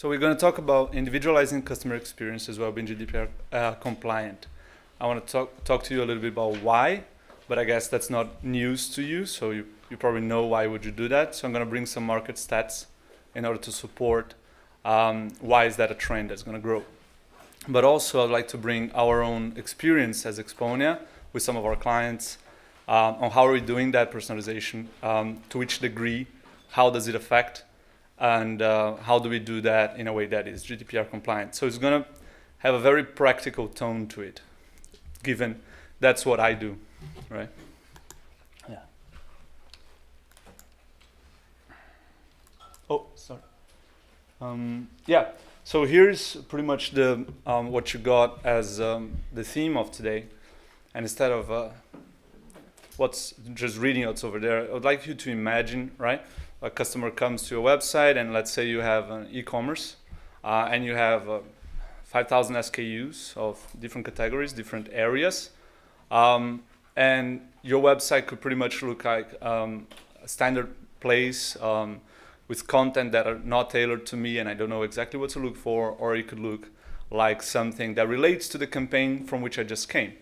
So we're going to talk about individualizing customer experiences while being GDPR compliant. I want to talk to you a little bit about why, but I guess that's not news to you, so you probably know why would you do that. So I'm going to bring some market stats in order to support why is that a trend that's going to grow. But also I'd like to bring our own experience as Exponia with some of our clients on how are we doing that personalization, to which degree, how does it affect, and how do we do that in a way that is GDPR compliant. So it's going to have a very practical tone to it, given that's what I do, right? Yeah. Oh, sorry. Yeah, so here's pretty much the what you got as the theme of today. And instead of what's just reading what's over there, I would like you to imagine, right? A customer comes to your website, and let's say you have an e-commerce, and you have 5,000 SKUs of different categories, different areas, and your website could pretty much look like a standard place with content that are not tailored to me, and I don't know exactly what to look for, or it could look like something that relates to the campaign from which I just came,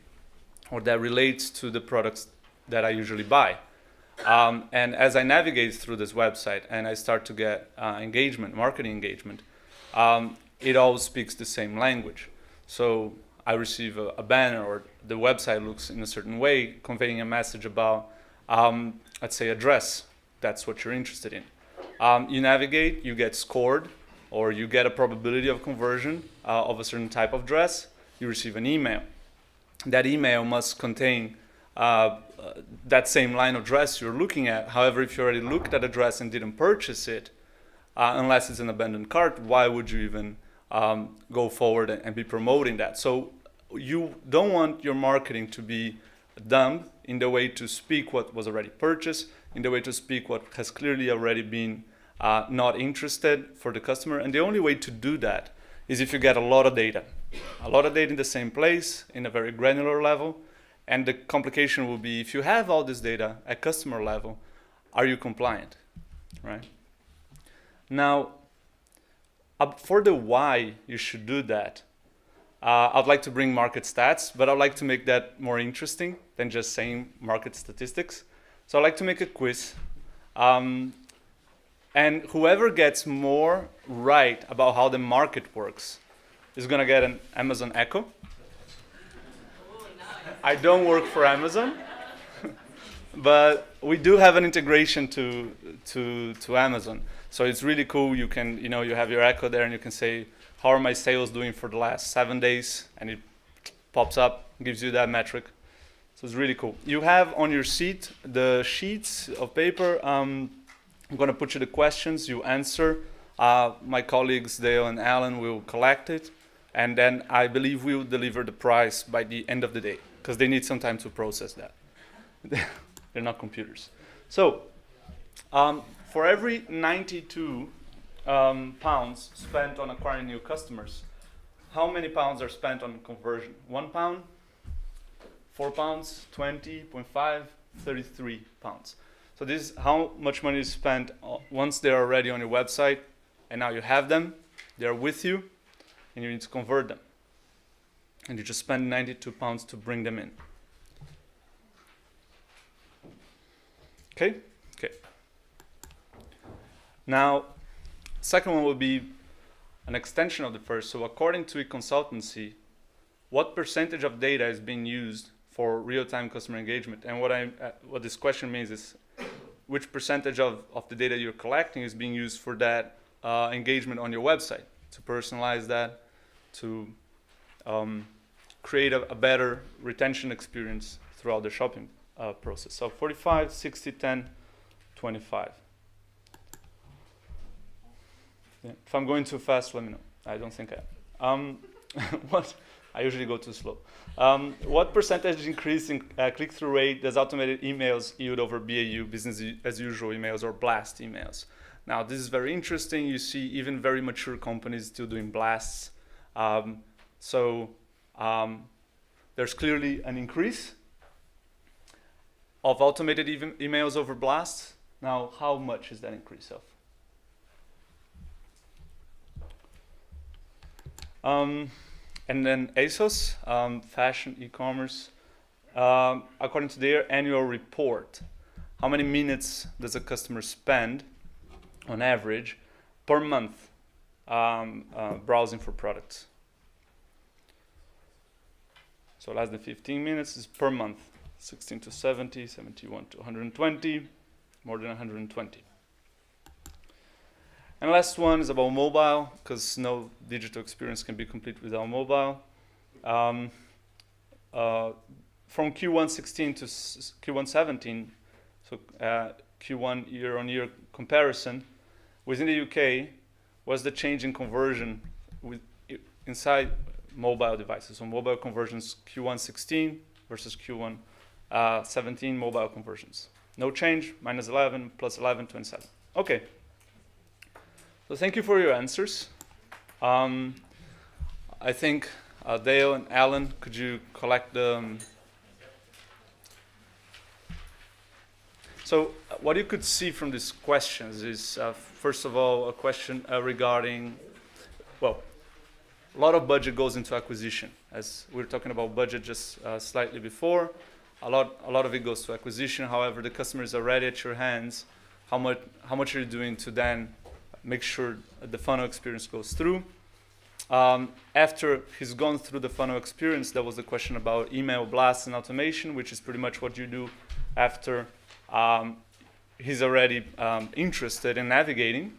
or that relates to the products that I usually buy. And as I navigate through this website and I start to get engagement, marketing engagement, it all speaks the same language. So I receive a banner, or the website looks in a certain way, conveying a message about, let's say, a dress. That's what you're interested in. You navigate, you get scored, or you get a probability of conversion of a certain type of dress. You receive an email. That email must contain that same line of dress you're looking at. However, if you already looked at a dress and didn't purchase it, unless it's an abandoned cart, why would you even go forward and be promoting that? So you don't want your marketing to be dumb in the way to speak what was already purchased, in the way to speak what has clearly already been not interested for the customer. And the only way to do that is if you get a lot of data in the same place, in a very granular level. And the complication will be, if you have all this data at customer level, are you compliant, right? Now, for the why you should do that, I'd like to bring market stats, but I'd like to make that more interesting than just saying market statistics. So I'd like to make a quiz. And whoever gets more right about how the market works is going to get an Amazon Echo. I don't work for Amazon, but we do have an integration to Amazon. So it's really cool. You can, you have your Echo there, and you can say, how are my sales doing for the last 7 days? And it pops up, gives you that metric. So it's really cool. You have on your seat the sheets of paper. I'm going to put you the questions. You answer. My colleagues, Dale and Alan, will collect it. And then I believe we will deliver the prize by the end of the day, because they need some time to process that. They're not computers. So for every 92 pounds spent on acquiring new customers, how many pounds are spent on conversion? 1 pound, 4 pounds, 20.5, 33 pounds. So this is how much money is spent once they're already on your website, and now you have them, they're with you, and you need to convert them. And you just spend 92 pounds to bring them in. Okay? Okay. Now, second one will be an extension of the first. So according to eConsultancy, what percentage of data is being used for real-time customer engagement? And what this question means is, which percentage of the data you're collecting is being used for that engagement on your website, to personalize that, to create a better retention experience throughout the shopping process. So 45, 60, 10, 25. Yeah. If I'm going too fast, let me know. I don't think I am. I usually go too slow. What percentage increase in click-through rate does automated emails yield over BAU, business as usual emails, or blast emails? Now, this is very interesting. You see even very mature companies still doing blasts. There's clearly an increase of automated emails over blasts. Now, how much is that increase of? And then ASOS, fashion e-commerce. According to their annual report, how many minutes does a customer spend on average per month browsing for products? So less than 15 minutes is per month. 16 to 70, 71 to 120, more than 120. And last one is about mobile, because no digital experience can be complete without mobile. From Q1 16 to Q1 17, so Q1 year-on-year comparison, within the UK, was the change in conversion inside mobile devices. So mobile conversions Q1 16 versus Q1 17 mobile conversions. No change, minus 11, plus 11, 27. Okay. So thank you for your answers. I think Dale and Alan, could you collect the... So what you could see from these questions is, first of all, a question regarding, well, a lot of budget goes into acquisition. As we were talking about budget just slightly before, a lot of it goes to acquisition. However, the customer is already at your hands. How much are you doing to then make sure the funnel experience goes through? After he's gone through the funnel experience, there was a question about email blasts and automation, which is pretty much what you do after he's already interested in navigating.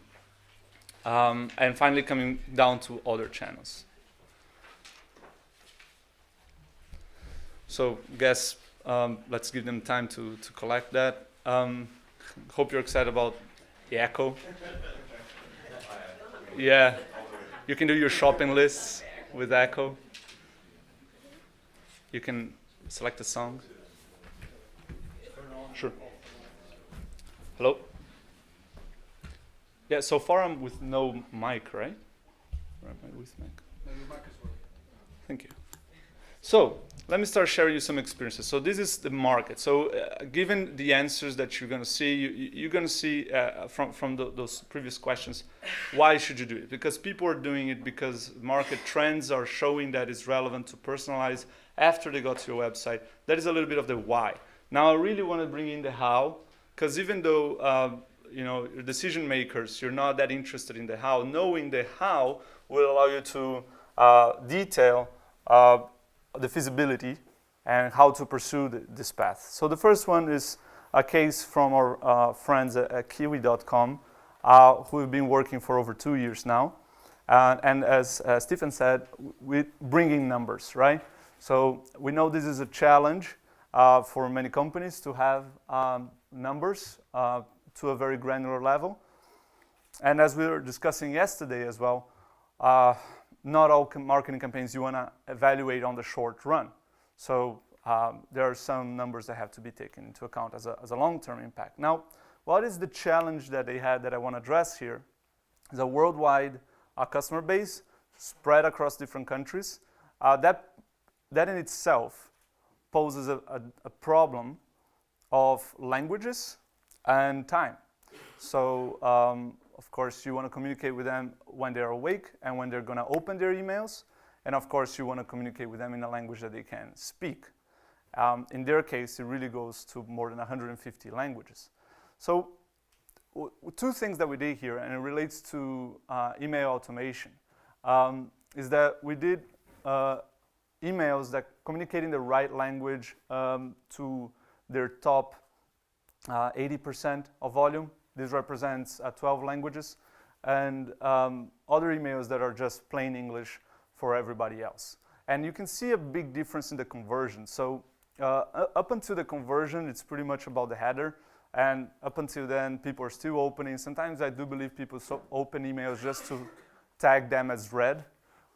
And finally coming down to other channels. So guess let's give them time to collect that. Hope you're excited about the Echo. Yeah, you can do your shopping lists with Echo. You can select a song. Sure. Hello? Yeah, so far I'm with no mic, right? Or am I with mic? No, your mic is working. Thank you. So let me start sharing you some experiences. So this is the market. So given the answers that you're going to see, you're going to see from those previous questions, why should you do it? Because people are doing it because market trends are showing that it's relevant to personalize after they got to your website. That is a little bit of the why. Now I really want to bring in the how, because even though your decision makers, you're not that interested in the how, knowing the how will allow you to detail the feasibility and how to pursue this path. So the first one is a case from our friends at Kiwi.com who have been working for over 2 years now. And as Stephen said, we're bringing numbers, right? So we know this is a challenge for many companies to have numbers to a very granular level. And as we were discussing yesterday as well, not all marketing campaigns you want to evaluate on the short run. So there are some numbers that have to be taken into account as a long-term impact. Now, what is the challenge that they had that I want to address here? Is a worldwide customer base spread across different countries. That in itself poses a problem of languages and time. So of course, you want to communicate with them when they're awake and when they're going to open their emails. And of course, you want to communicate with them in a language that they can speak. In their case, it really goes to more than 150 languages. So two things that we did here, and it relates to email automation, is that we did emails that communicate in the right language to their top 80% of volume. This represents 12 languages, and other emails that are just plain English for everybody else. And you can see a big difference in the conversion. So up until the conversion, it's pretty much about the header. And up until then, people are still opening. Sometimes I do believe people open emails just to tag them as read.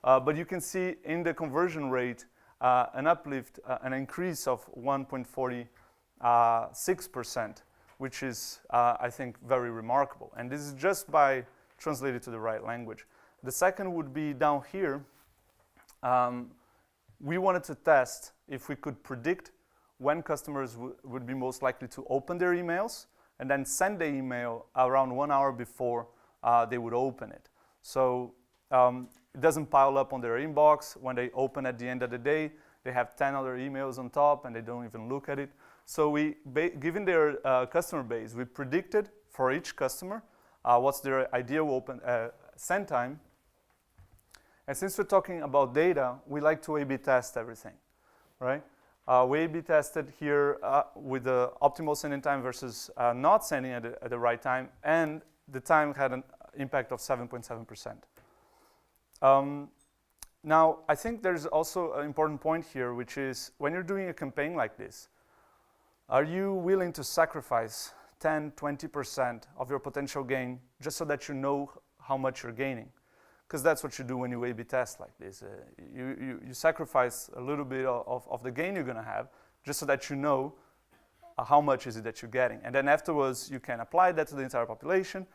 But you can see in the conversion rate an uplift, an increase of 1.46%. Which is, I think, very remarkable. And this is just by translating to the right language. The second would be down here. We wanted to test if we could predict when customers would be most likely to open their emails and then send the email around 1 hour before they would open it. So it doesn't pile up on their inbox. When they open at the end of the day, they have 10 other emails on top and they don't even look at it. So given their customer base, we predicted for each customer what's their ideal send time. And since we're talking about data, we like to A/B test everything, right? We A/B tested here with the optimal sending time versus not sending at the right time, and the time had an impact of 7.7%. Now, I think there's also an important point here, which is when you're doing a campaign like this, are you willing to sacrifice 10, 20% of your potential gain just so that you know how much you're gaining? Because that's what you do when you A/B test like this. You sacrifice a little bit of the gain you're going to have just so that you know how much is it that you're getting. And then afterwards, you can apply that to the entire population.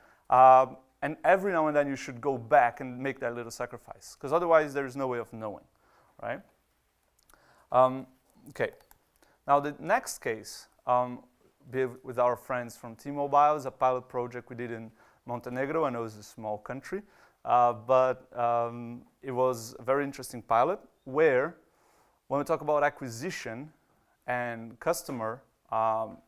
And every now and then, you should go back and make that little sacrifice. Because otherwise, there is no way of knowing, right? Okay. Now, the next case with our friends from T-Mobile is a pilot project we did in Montenegro. I know it's a small country. But it was a very interesting pilot where, when we talk about acquisition and customer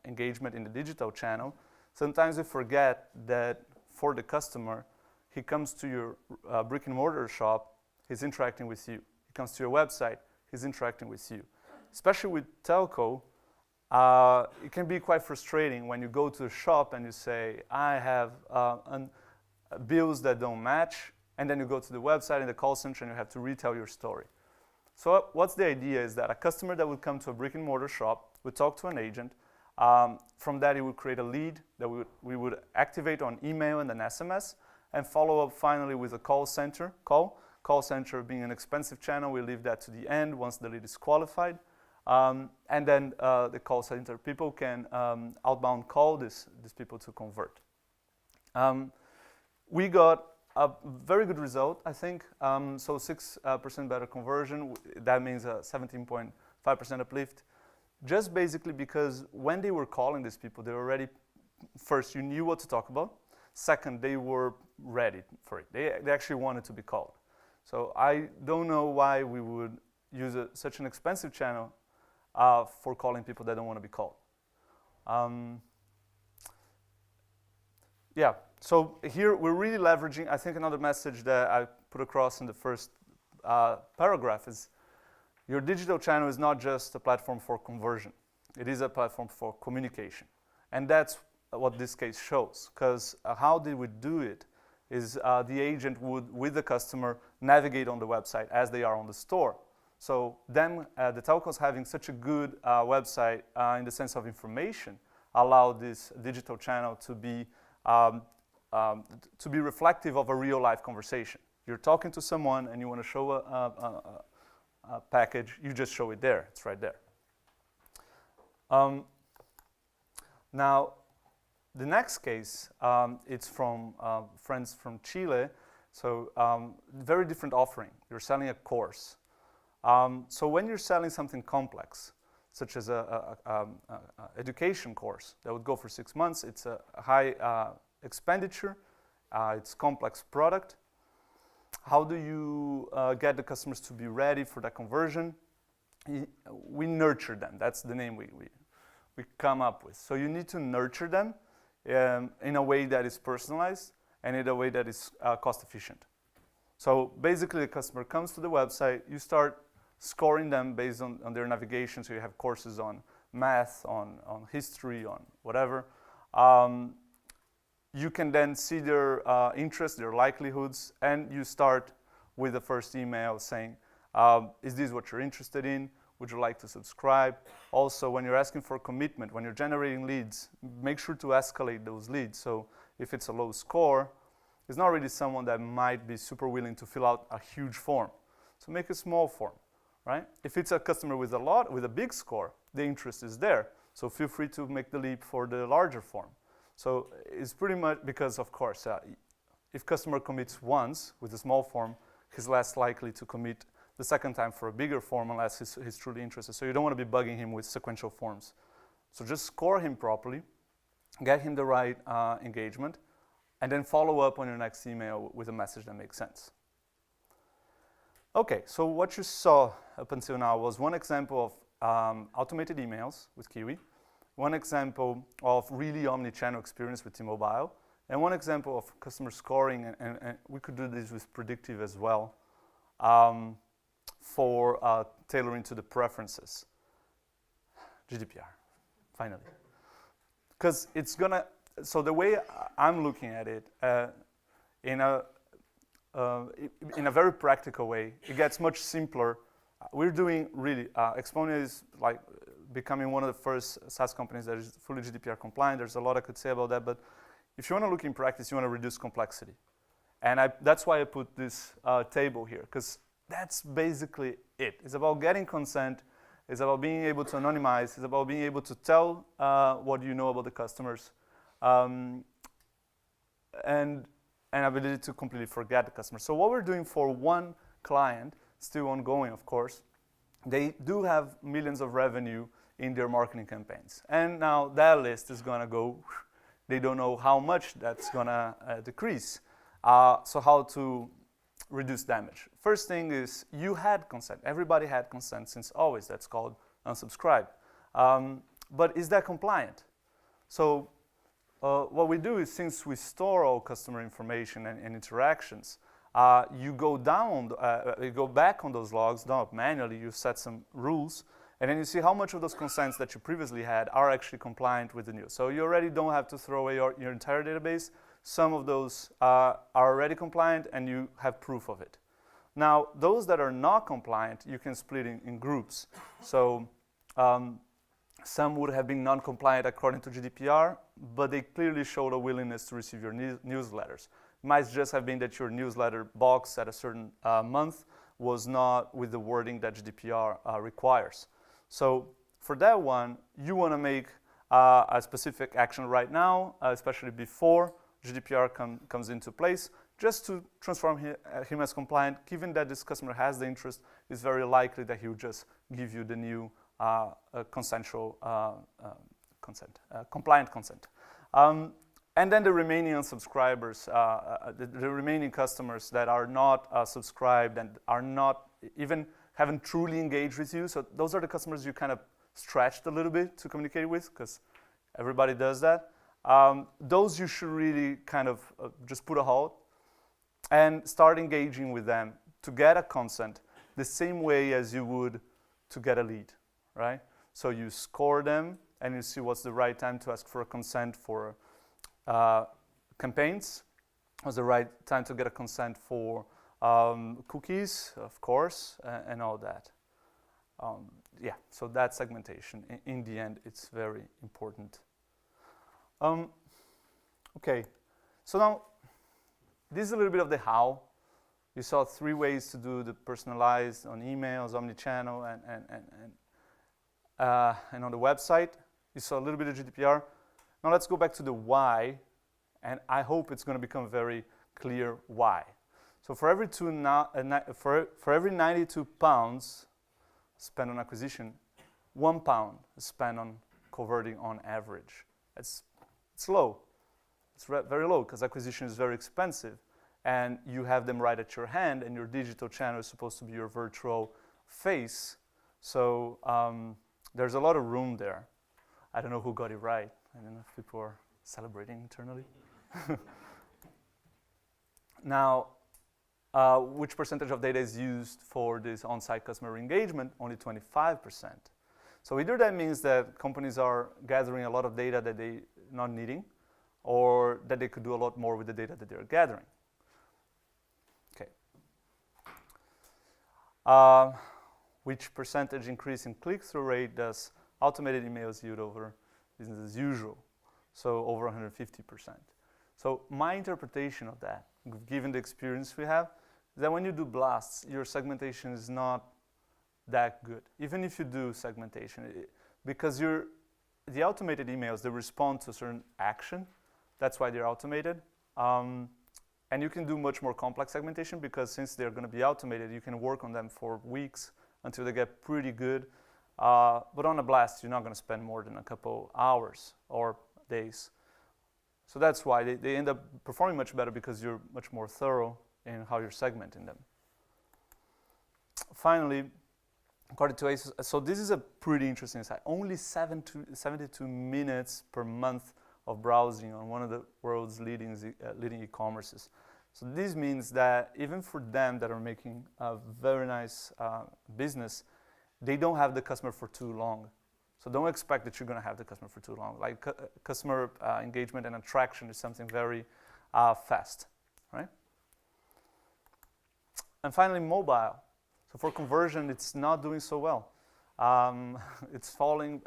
engagement in the digital channel, sometimes we forget that for the customer, he comes to your brick and mortar shop, he's interacting with you. He comes to your website, he's interacting with you. Especially with telco, it can be quite frustrating when you go to a shop and you say, I have bills that don't match, and then you go to the website in the call center and you have to retell your story. So what's the idea is that a customer that would come to a brick and mortar shop would talk to an agent. From that, it would create a lead that we would activate on email and then SMS, and follow up finally with a call center call. Call center being an expensive channel, we leave that to the end once the lead is qualified. And then the call center people can outbound call these people to convert. We got a very good result, I think. So 6% better conversion. That means a 17.5% uplift. Just basically because when they were calling these people, they were already, first, you knew what to talk about. Second, they were ready for it. They actually wanted to be called. So I don't know why we would use such an expensive channel for calling people that don't want to be called. Yeah, so here we're really leveraging, I think another message that I put across in the first paragraph is your digital channel is not just a platform for conversion. It is a platform for communication. And that's what this case shows, because how did we do it is the agent would, with the customer, navigate on the website as they are on the store. So then the telcos having such a good website in the sense of information allowed this digital channel to be reflective of a real life conversation. You're talking to someone and you want to show a package, you just show it there, it's right there. Now, the next case, it's from friends from Chile. So very different offering. You're selling a course. So when you're selling something complex, such as a education course that would go for 6 months, it's a high expenditure, it's complex product. How do you get the customers to be ready for that conversion? We nurture them. That's the name we come up with. So you need to nurture them in a way that is personalized and in a way that is cost efficient. So basically the customer comes to the website, you start scoring them based on their navigation. So you have courses on math, on history, on whatever. You can then see their interests, their likelihoods, and you start with the first email saying, is this what you're interested in? Would you like to subscribe? Also, when you're asking for commitment, when you're generating leads, make sure to escalate those leads. So if it's a low score, it's not really someone that might be super willing to fill out a huge form. So make a small form, right? If it's a customer with a big score, the interest is there. So feel free to make the leap for the larger form. So it's pretty much because, of course, if customer commits once with a small form, he's less likely to commit the second time for a bigger form unless he's truly interested. So you don't want to be bugging him with sequential forms. So just score him properly, get him the right engagement, and then follow up on your next email with a message that makes sense. Okay, so what you saw up until now was one example of automated emails with Kiwi, one example of really omni-channel experience with T-Mobile, and one example of customer scoring, and we could do this with predictive as well, for tailoring to the preferences. GDPR, finally. Because it's gonna, so the way I'm looking at it, in a very practical way, it gets much simpler. We're doing really, Expontia is like becoming one of the first SaaS companies that is fully GDPR compliant. There's a lot I could say about that, but if you want to look in practice, you want to reduce complexity. And that's why I put this table here, because that's basically it. It's about getting consent. It's about being able to anonymize. It's about being able to tell what you know about the customers, and ability to completely forget the customer. So what we're doing for one client, still ongoing, of course, they do have millions of revenue in their marketing campaigns. And now that list is gonna go, they don't know how much that's gonna decrease. So how to reduce damage? First thing is you had consent. Everybody had consent since always. That's called unsubscribe. But is that compliant? So what we do is, since we store all customer information and interactions, you go back on those logs, not manually, you set some rules, and then you see how much of those consents that you previously had are actually compliant with the new. So you already don't have to throw away your entire database. Some of those are already compliant, and you have proof of it. Now, those that are not compliant, you can split in groups. So some would have been non-compliant according to GDPR, but they clearly showed a willingness to receive your newsletters. It might just have been that your newsletter box at a certain month was not with the wording that GDPR requires. So for that one, you want to make a specific action right now, especially before GDPR comes into place, just to transform him as compliant. Given that this customer has the interest, it's very likely that he will just give you the new compliant consent. And then the remaining unsubscribers, the remaining customers that are not subscribed and are not even haven't truly engaged with you. So those are the customers you kind of stretched a little bit to communicate with, because everybody does that. Those you should really kind of just put a halt and start engaging with them to get a consent the same way as you would to get a lead, right? So you score them and you see what's the right time to ask for a consent for campaigns, what's the right time to get a consent for cookies, of course, and all that. Yeah, so that segmentation, in the end, it's very important. Okay, so now this is a little bit of the how. You saw 3 ways to do the personalized on emails, omni-channel, and on the website. You saw a little bit of GDPR. Now let's go back to the why, and I hope it's going to become very clear why. So for every every 92 pounds spent on acquisition, 1 pound is spent on converting on average. It's low. It's very low because acquisition is very expensive, and you have them right at your hand, and your digital channel is supposed to be your virtual face. So there's a lot of room there. I don't know who got it right. I don't know if people are celebrating internally. Now, which percentage of data is used for this on-site customer engagement? Only 25%. So either that means that companies are gathering a lot of data that they're not needing, or that they could do a lot more with the data that they're gathering. Okay. Which percentage increase in click-through rate does automated emails yield over business as usual? So over 150%. So my interpretation of that, given the experience we have, is that when you do blasts, your segmentation is not that good. Even if you do segmentation, because the automated emails, they respond to a certain action. That's why they're automated. And you can do much more complex segmentation, because since they're going to be automated, you can work on them for weeks until they get pretty good. But on a blast, you're not going to spend more than a couple hours or days. So that's why they end up performing much better, because you're much more thorough in how you're segmenting them. finally, according to ASOS, so this is a pretty interesting site. Only 72 minutes per month of browsing on one of the world's leading e-commerces. So this means that even for them that are making a very nice business, they don't have the customer for too long. So don't expect that you're going to have the customer for too long. Like customer engagement and attraction is something very fast, right? And finally, mobile. So for conversion, it's not doing so well. It's falling,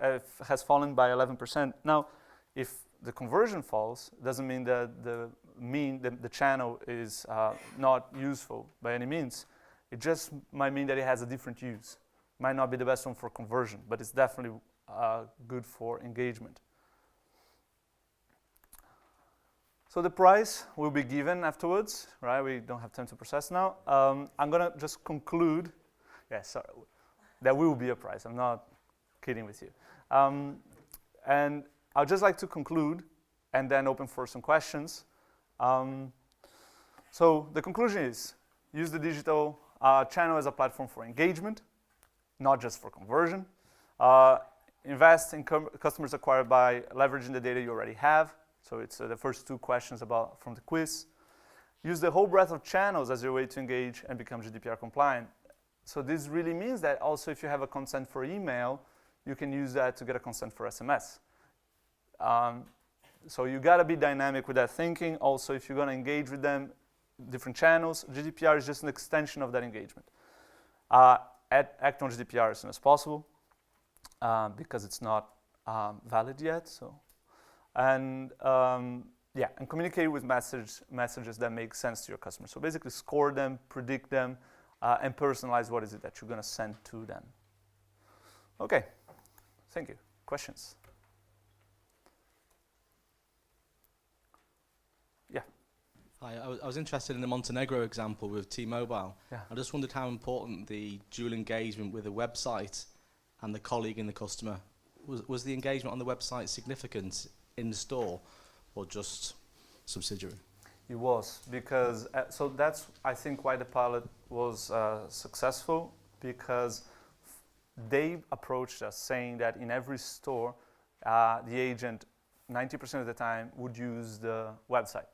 has fallen by 11%. Now, if the conversion falls, it doesn't mean that the channel is not useful by any means. It just might mean that it has a different use. Might not be the best one for conversion, but it's definitely good for engagement. So the price will be given afterwards, right? We don't have time to process now. I'm gonna just conclude. Yeah, sorry. There will be a price. I'm not kidding with you. And I'd just like to conclude and then open for some questions. So the conclusion is, use the digital channel as a platform for engagement, not just for conversion. Invest in customers acquired by leveraging the data you already have. So it's the first two questions from the quiz. Use the whole breadth of channels as your way to engage and become GDPR compliant. So this really means that also if you have a consent for email, you can use that to get a consent for SMS. So you gotta be dynamic with that thinking. Also, if you're gonna engage with them, different channels, GDPR is just an extension of that engagement. Act on GDPR as soon as possible because it's not valid yet. So, and yeah, and communicate with messages that make sense to your customers. So basically, score them, predict them, and personalize what is it that you're gonna send to them. Okay, thank you. Questions? Yeah. Hi, I was interested in the Montenegro example with T-Mobile. Yeah. I just wondered how important the dual engagement with a website and the colleague and the customer, was the engagement on the website significant in the store or just subsidiary? It was, because, so that's, I think, why the pilot was successful, because they approached us saying that in every store, the agent, 90% of the time, would use the website.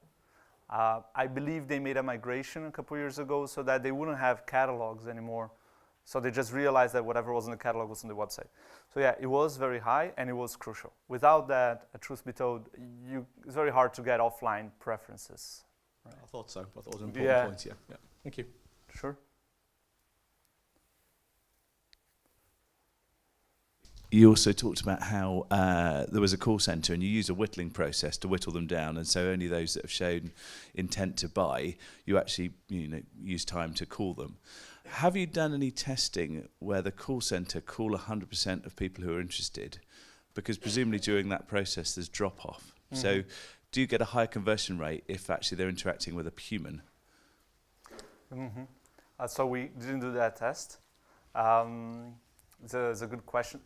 I believe they made a migration a couple years ago so that they wouldn't have catalogs anymore. So they just realized that whatever was in the catalog was on the website. So yeah, it was very high and it was crucial. Without that, truth be told, it's very hard to get offline preferences. Right? I thought so. I thought it was an important point, yeah. Thank you. Sure. You also talked about how there was a call centre and you use a whittling process to whittle them down, and so only those that have shown intent to buy, you actually use time to call them. Have you done any testing where the call centre call 100% of people who are interested? Because presumably during that process there's drop-off. Mm-hmm. So do you get a higher conversion rate if actually they're interacting with a human? Mm-hmm. So we didn't do that test. It's a good question.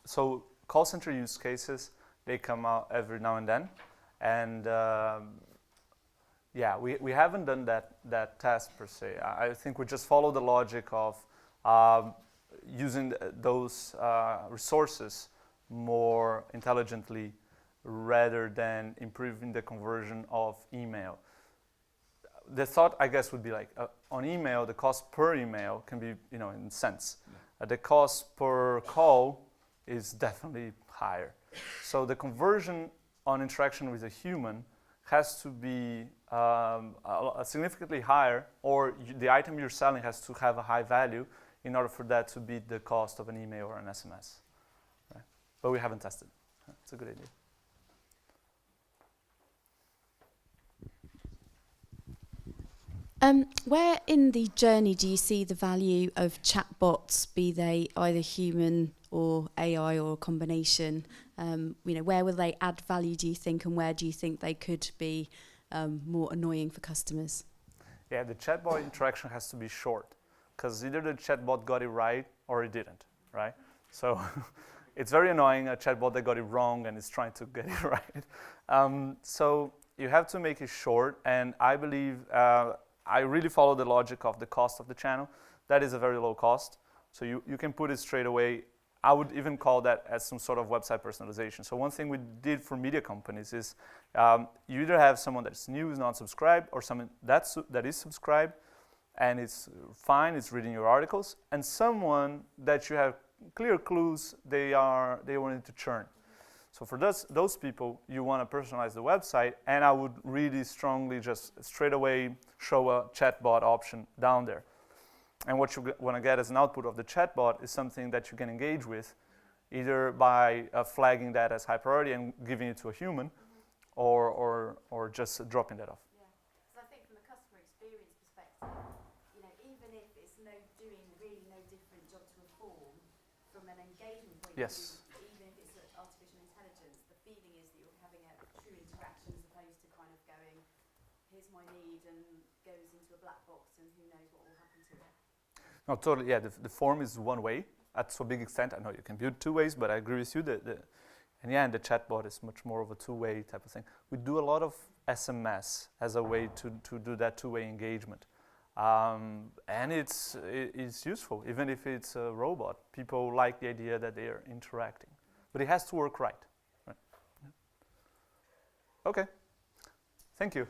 So call center use cases, they come out every now and then. And yeah, we haven't done that test per se. I think we just follow the logic of using those resources more intelligently rather than improving the conversion of email. The thought, I guess, would be like on email, the cost per email can be, in cents. Yeah. The cost per call is definitely higher. So the conversion on interaction with a human has to be significantly higher, or the item you're selling has to have a high value in order for that to beat the cost of an email or an SMS. Right? But we haven't tested. It's a good idea. Where in the journey do you see the value of chatbots, be they either human or AI or a combination? Where will they add value, do you think, and where do you think they could be more annoying for customers? Yeah, the chatbot interaction has to be short, because either the chatbot got it right or it didn't, right? So it's very annoying, a chatbot that got it wrong and is trying to get it right. So you have to make it short, and I believe I really follow the logic of the cost of the channel. that is a very low cost. So you can put it straight away. I would even call that as some sort of website personalization. So one thing we did for media companies is you either have someone that's new, is not subscribed, or someone that is subscribed, and it's fine, it's reading your articles, and someone that you have clear clues they wanted to churn. So for those people, you want to personalize the website, and I would really strongly just straight away show a chatbot option down there. And what you want to get as an output of the chatbot is something that you can engage with, either by flagging that as high priority and giving it to a human, or just dropping that off. Yeah, because I think from a customer experience perspective, you know, even if it's doing really no different job to a form, from an engagement point of Yes. view, even if it's artificial intelligence, the feeling is that you're having a true interaction as opposed to kind of going, here's my need, and goes into a black box and who knows what will happen to it. No, totally. Yeah, the form is one way. At so big extent, I know you can build two ways, but I agree with you. And the chatbot is much more of a two-way type of thing. We do a lot of SMS as a way to do that two-way engagement, and it's useful, even if it's a robot. People like the idea that they are interacting, but it has to work right. Yeah. Okay. Thank you.